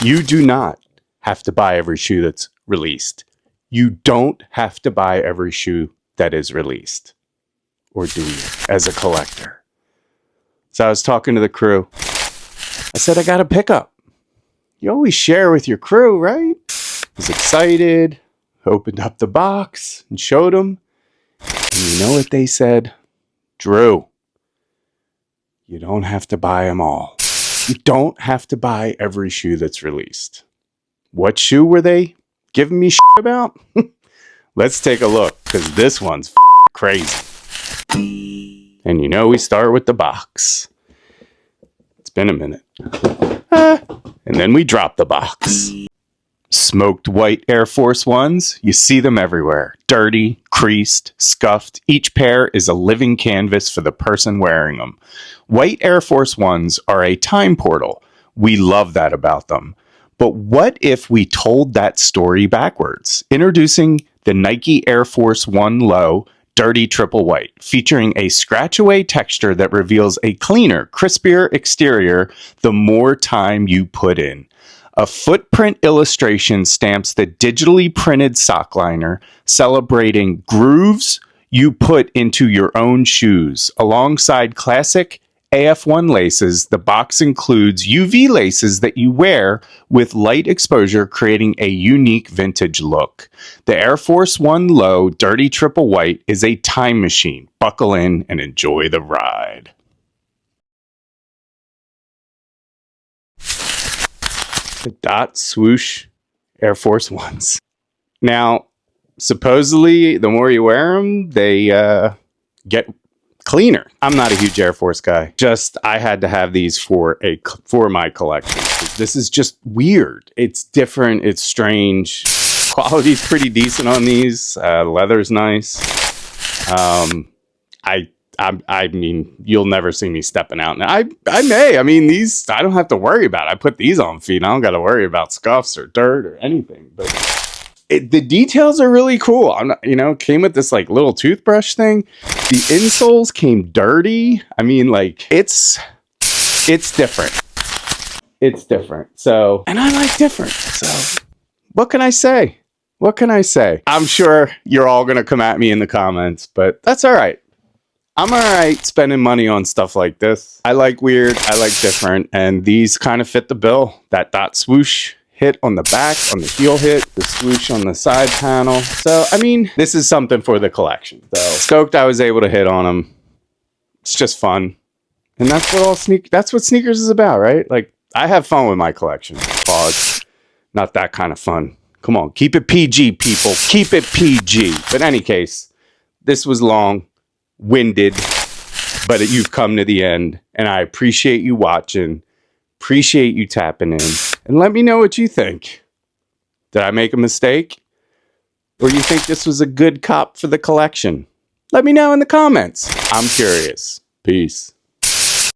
You do not have to buy every shoe that's released. You don't have to buy every shoe that is released. Or do you, as a collector? So I was talking to the crew. I said, I got a pickup. You always share with your crew, right? I was excited, opened up the box and showed them. And you know what they said? Drew, you don't have to buy them all. You don't have to buy every shoe that's released. What shoe were they giving me shit about? Let's take a look, because this one's crazy. And you know we start with the box. It's been a minute. And then we drop the box. Smoked white Air Force 1s. You see them everywhere. Dirty, creased, scuffed. Each pair is a living canvas for the person wearing them. White Air Force 1s are a time portal. We love that about them. But what if we told that story backwards? Introducing the Nike Air Force 1 Low Dirty Triple White, featuring a scratch-away texture that reveals a cleaner, crispier exterior the more time you put in. A footprint illustration stamps the digitally printed sock liner, celebrating grooves you put into your own shoes. Alongside classic AF1 laces, the box includes UV laces that you wear with light exposure, creating a unique vintage look. The Air Force 1 Low Dirty Triple White is a time machine. Buckle in and enjoy the ride. The Dot Swoosh Air Force 1s. Now, supposedly, the more you wear them, they get cleaner. I'm not a huge Air Force guy. Just, I had to have these for my collection. This is just weird. It's different. It's strange. Quality's pretty decent on these. Leather's nice. I mean, you'll never see me stepping out. Now, I may. I mean, these, I don't have to worry about it. I put these on feet. I don't got to worry about scuffs or dirt or anything. But the details are really cool. I'm not, came with this like little toothbrush thing. The insoles came dirty. I mean, like, it's different. It's different. So, and I like different. So, what can I say? What can I say? I'm sure you're all going to come at me in the comments, but that's all right. I'm all right spending money on stuff like this. I like weird, I like different, and these kind of fit the bill. That Dot Swoosh hit on the back, on the heel hit, the swoosh on the side panel. So, I mean, this is something for the collection. So, stoked I was able to hit on them. It's just fun. And that's what sneakers is about, right? Like, I have fun with my collection. Pause. Not that kind of fun. Come on, keep it PG, people. Keep it PG. But in any case, this was long-winded, but you've come to the end, and I appreciate you watching, appreciate you tapping in, and let me know what you think. Did I make a mistake? Or you think this was a good cop for the collection? Let me know in the comments. I'm curious. Peace.